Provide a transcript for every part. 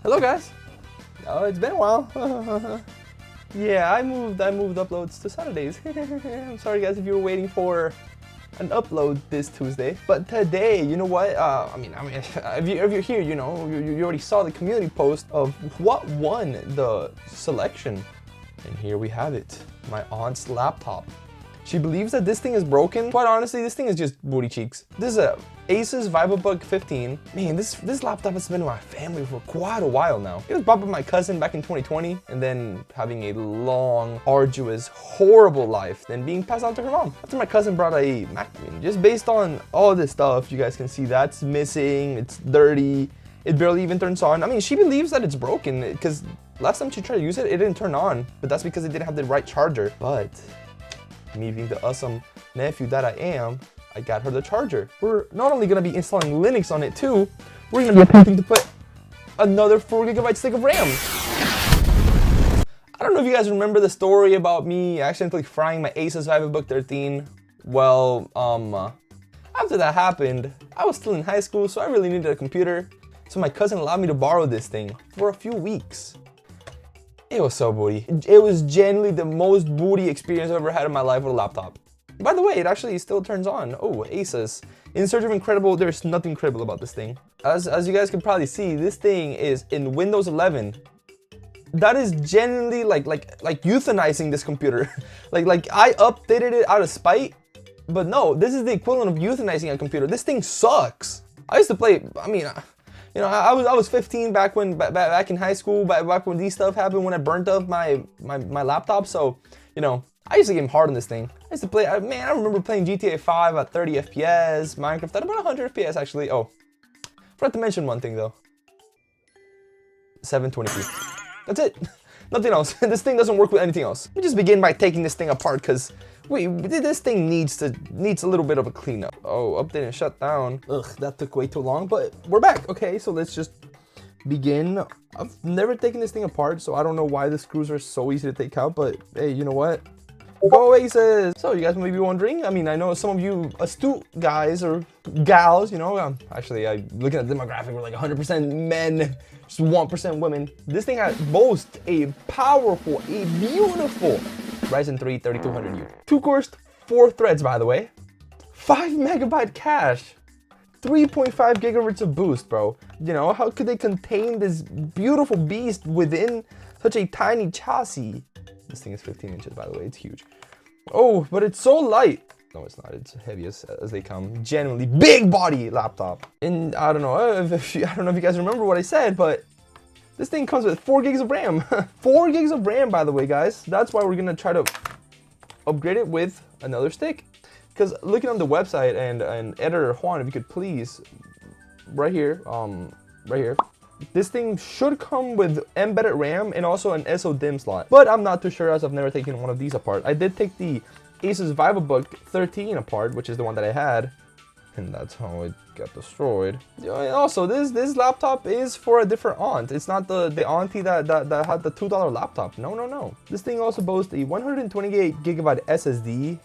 Hello guys. Oh, it's been a while. Yeah, I moved uploads to Saturdays. I'm sorry guys if you were waiting for an upload this Tuesday. But today, you know what? I mean, if you're here, you know, you already saw the community post of what won the selection. And here we have it, my aunt's laptop. She believes that this thing is broken. Quite honestly, this thing is just booty cheeks. This is a Asus VivoBook 15. Man, this laptop has been in my family for quite a while now. It was bought by my cousin back in 2020, and then having a long, arduous, horrible life, then being passed on to her mom. After my cousin brought a Mac, just based on all this stuff, you guys can see that's missing, it's dirty, it barely even turns on. I mean, she believes that it's broken, because last time she tried to use it, it didn't turn on, but that's because it didn't have the right charger. But me being the awesome nephew that I am, I got her the charger. We're not only gonna be installing Linux on it too, we're gonna be attempting to put another 4GB stick of RAM. I don't know if you guys remember the story about me accidentally frying my Asus VivoBook 13. Well, after that happened, I was still in high school, so I really needed a computer. So my cousin allowed me to borrow this thing for a few weeks. It was so booty. It was genuinely the most booty experience I've ever had in my life with a laptop. By the way, it actually still turns on. Oh, Asus. In search of incredible, there's nothing incredible about this thing. As you guys can probably see, this thing is in Windows 11. That is genuinely like euthanizing this computer. like I updated it out of spite, but no, this is the equivalent of euthanizing a computer. This thing sucks. I used to play, I mean, you know, I was 15 back in high school, back when these stuff happened, when I burnt up my laptop. So, you know, I used to game hard on this thing. I used to play, man, I remember playing GTA 5 at 30 FPS, Minecraft at about 100 FPS actually. Oh, forgot to mention one thing though. 720p. That's it. Nothing else. This thing doesn't work with anything else. We just begin by taking this thing apart because this thing needs a little bit of a cleanup. Oh, update and shut down. Ugh, that took way too long, but we're back. Okay, so let's just begin. I've never taken this thing apart, so I don't know why the screws are so easy to take out, but hey, you know what? Go Aces! So you guys may be wondering, I mean, I know some of you astute guys or gals, you know, actually, looking at the demographic, we're like 100% men, just 1% women. This thing boasts a powerful, a beautiful Ryzen 3 3200U. 2 cores, 4 threads, by the way. 5MB cache. 3.5 gigahertz of boost, bro. You know, how could they contain this beautiful beast within such a tiny chassis? This thing is 15 inches, by the way, it's huge. Oh, but it's so light. No, it's not, it's heavy as they come. Genuinely big body laptop. And I don't know if you guys remember what I said, but this thing comes with 4 gigs of RAM. 4 gigs of RAM, by the way, guys. That's why we're gonna try to upgrade it with another stick. Because looking on the website and editor Juan, if you could please, right here, this thing should come with embedded RAM and also an SO-DIMM slot. But I'm not too sure as I've never taken one of these apart. I did take the Asus VivoBook 13 apart, which is the one that I had, and that's how it got destroyed. Also, this laptop is for a different aunt. It's not the auntie that had the $2 laptop. No. This thing also boasts a 128GB SSD.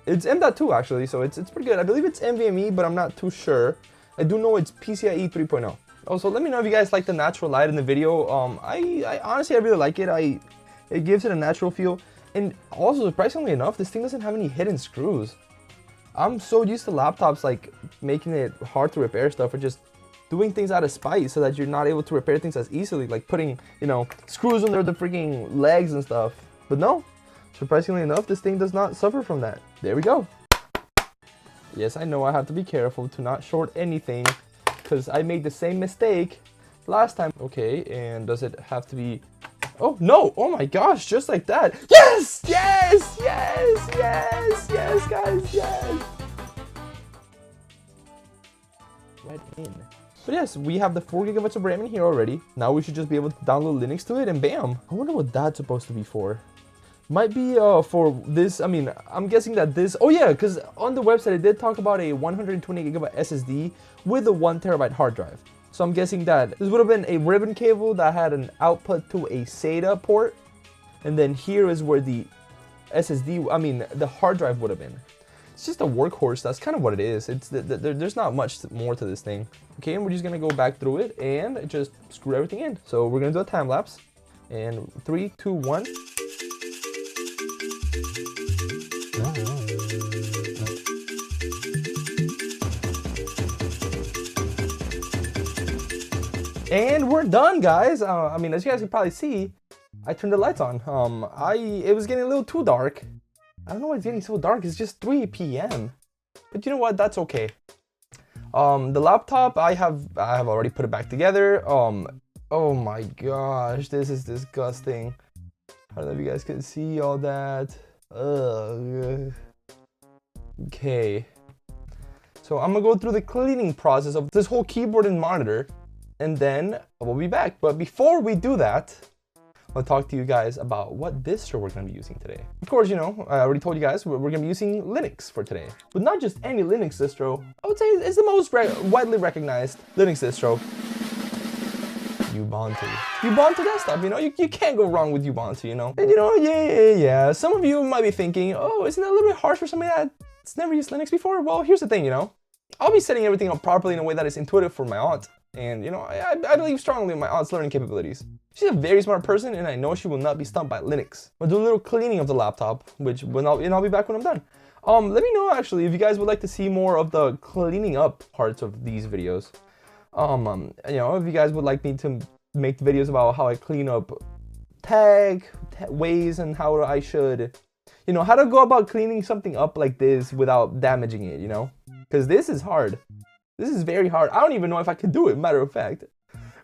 It's M.2 actually, so it's pretty good. I believe it's NVMe, but I'm not too sure. I do know it's PCIe 3.0. Also, let me know if you guys like the natural light in the video. I honestly, I really like it. It gives it a natural feel. And also, surprisingly enough, this thing doesn't have any hidden screws. I'm so used to laptops like making it hard to repair stuff or just doing things out of spite so that you're not able to repair things as easily, like putting, you know, screws under the freaking legs and stuff. But no, surprisingly enough, this thing does not suffer from that. There we go. Yes, I know I have to be careful to not short anything, because I made the same mistake last time. Okay, and does it have to be... Oh, no! Oh my gosh, just like that. Yes! Yes! Yes! Yes! Yes, guys, yes! Right in. But yes, we have the 4 gigabytes of RAM in here already. Now we should just be able to download Linux to it and bam! I wonder what that's supposed to be for. Might be for this, I mean, I'm guessing that this, oh yeah, because on the website it did talk about a 128GB SSD with a 1TB hard drive. So I'm guessing that this would have been a ribbon cable that had an output to a SATA port. And then here is where the SSD, I mean, the hard drive would have been. It's just a workhorse. That's kind of what it is. There's not much more to this thing. Okay, and we're just gonna go back through it and just screw everything in. So we're gonna do a time lapse. And 3, 2, 1. And we're done, guys. I mean, as you guys can probably see, I turned the lights on. It was getting a little too dark. I don't know why it's getting so dark. It's just 3 p.m. But you know what? That's okay. The laptop, I have already put it back together. Oh my gosh, this is disgusting. I don't know if you guys can see all that. Ugh. Okay. So I'm gonna go through the cleaning process of this whole keyboard and monitor, and then we'll be back. But before we do that, I'll talk to you guys about what distro we're gonna be using today. Of course, you know, I already told you guys we're gonna be using Linux for today. But not just any Linux distro. I would say it's the most widely recognized Linux distro. Ubuntu. Ubuntu desktop, you know, you can't go wrong with Ubuntu, you know. And you know, yeah. Some of you might be thinking, oh, isn't that a little bit harsh for somebody that's never used Linux before? Well, here's the thing, you know. I'll be setting everything up properly in a way that is intuitive for my aunt. And, you know, I believe strongly in my aunt's learning capabilities. She's a very smart person, and I know she will not be stumped by Linux. I'll do a little cleaning of the laptop, and I'll be back when I'm done. Let me know, actually, if you guys would like to see more of the cleaning up parts of these videos. You know, if you guys would like me to make videos about how I clean up ways and how I should, you know, how to go about cleaning something up like this without damaging it, you know, because this is hard. This is very hard. I don't even know if I can do it, matter of fact.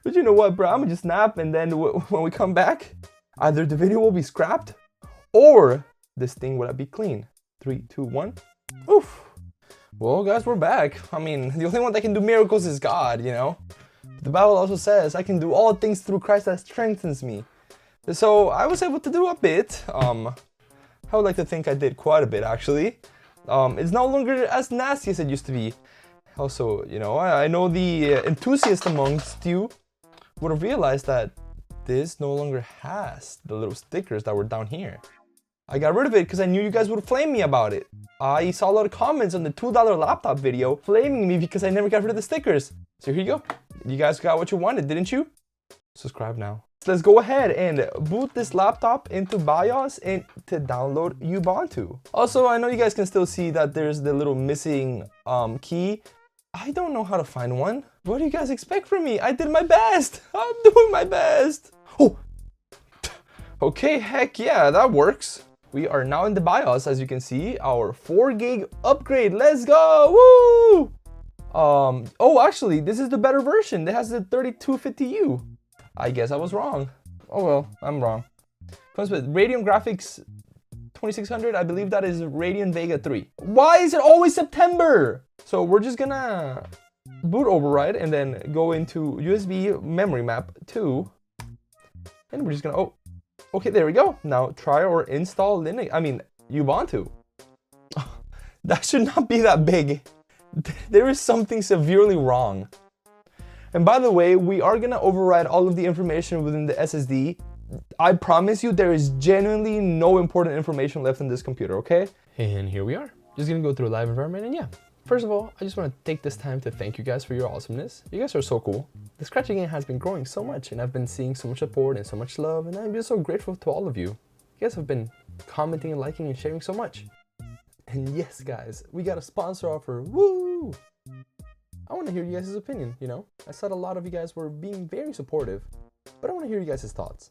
But you know what, bro, I'm gonna just snap, and then when we come back, either the video will be scrapped or this thing will be clean. 3, 2, 1. Oof. Well, guys, we're back. I mean, the only one that can do miracles is God, you know? The Bible also says, I can do all things through Christ that strengthens me. So I was able to do a bit. I would like to think I did quite a bit, actually. It's no longer as nasty as it used to be. Also, you know, I know the enthusiast amongst you would have realized that this no longer has the little stickers that were down here. I got rid of it because I knew you guys would flame me about it. I saw a lot of comments on the $2 laptop video flaming me because I never got rid of the stickers. So here you go. You guys got what you wanted, didn't you? Subscribe now. So let's go ahead and boot this laptop into BIOS and to download Ubuntu. Also, I know you guys can still see that there's the little missing key. I don't know how to find one. What do you guys expect from me? I did my best. I'm doing my best. Oh, okay, heck yeah, that works. We are now in the BIOS, as you can see, our 4 gig upgrade. Let's go, woo! Oh, actually, this is the better version. It has the 3250U. I guess I was wrong. Oh well, I'm wrong. Comes with Radeon Graphics 2600. I believe that is Radeon Vega 3. Why is it always September? So we're just gonna boot override and then go into USB memory map 2. And we're just gonna, oh, okay, there we go. Now try or install Ubuntu. That should not be that big. There is something severely wrong. And by the way, we are gonna override all of the information within the SSD. I promise you there is genuinely no important information left in this computer, okay? And here we are. Just gonna go through a live environment, and yeah. First of all, I just want to take this time to thank you guys for your awesomeness. You guys are so cool. The Scratchy game has been growing so much, and I've been seeing so much support and so much love, and I'm just so grateful to all of you. You guys have been commenting and liking and sharing so much. And yes, guys, we got a sponsor offer. Woo! I want to hear you guys' opinion, you know? I said a lot of you guys were being very supportive, but I want to hear you guys' thoughts.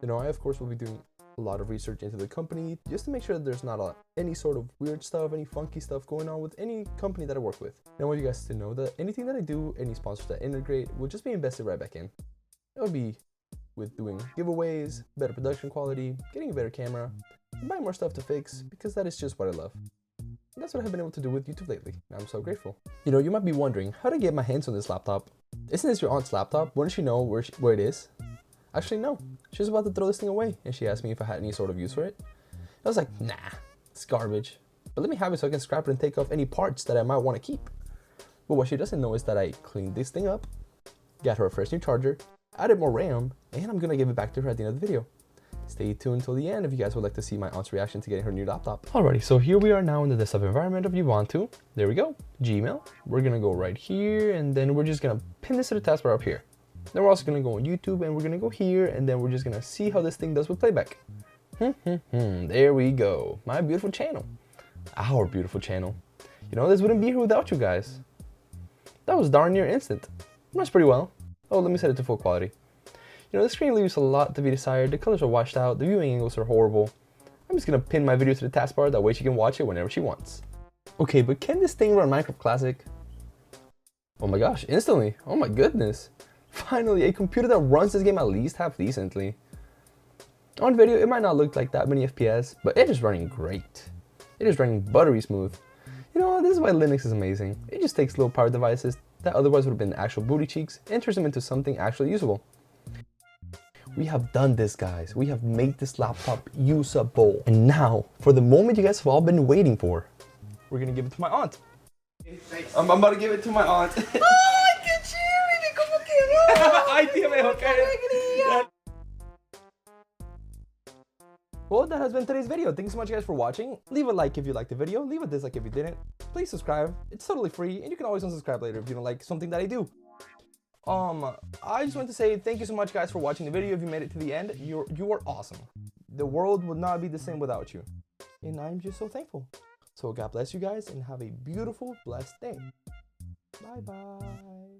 You know, I of course will be doing a lot of research into the company just to make sure that there's not any sort of weird stuff, any funky stuff going on with any company that I work with. And I want you guys to know that anything that I do, any sponsors that integrate, will just be invested right back in. It will be with doing giveaways, better production quality, getting a better camera, and buying more stuff to fix, because that is just what I love. And that's what I've been able to do with YouTube lately, and I'm so grateful. You know, you might be wondering, how to get my hands on this laptop? Isn't this your aunt's laptop? Wouldn't she know where it is? Actually, no. She was about to throw this thing away, and she asked me if I had any sort of use for it. I was like, nah, it's garbage. But let me have it so I can scrap it and take off any parts that I might want to keep. But what she doesn't know is that I cleaned this thing up, got her a fresh new charger, added more RAM, and I'm gonna give it back to her at the end of the video. Stay tuned till the end if you guys would like to see my aunt's reaction to getting her new laptop. Alrighty, so here we are now in the desktop environment of Ubuntu. There we go, Gmail. We're gonna go right here, and then we're just gonna pin this to the taskbar up here. Then we're also gonna go on YouTube, and we're gonna go here, and then we're just gonna see how this thing does with playback. There we go, my beautiful channel. Our beautiful channel. You know, this wouldn't be here without you guys. That was darn near instant. Runs pretty well. Oh, let me set it to full quality. You know, the screen leaves a lot to be desired, the colors are washed out, the viewing angles are horrible. I'm just gonna pin my video to the taskbar, that way she can watch it whenever she wants. Okay, but can this thing run Minecraft Classic? Oh my gosh, instantly, oh my goodness. Finally, a computer that runs this game at least half decently. On video, it might not look like that many FPS, but it is running great. It is running buttery smooth. You know, this is why Linux is amazing. It just takes low power devices that otherwise would have been actual booty cheeks and turns them into something actually usable. We have done this, guys. We have made this laptop usable. And now, for the moment you guys have all been waiting for, we're gonna give it to my aunt. I'm about to give it to my aunt. ¡Ay, qué chévere! ¿Cómo quedó? ¡Ay, tía, me dejó caer! Well, that has been today's video. Thank you so much, guys, for watching. Leave a like if you liked the video. Leave a dislike if you didn't. Please subscribe. It's totally free, and you can always unsubscribe later if you don't like something that I do. I just want to say thank you so much, guys, for watching the video. If you made it to the end, you are awesome. The world would not be the same without you, and I'm just so thankful. So God bless you guys, and have a beautiful, blessed day. Bye bye.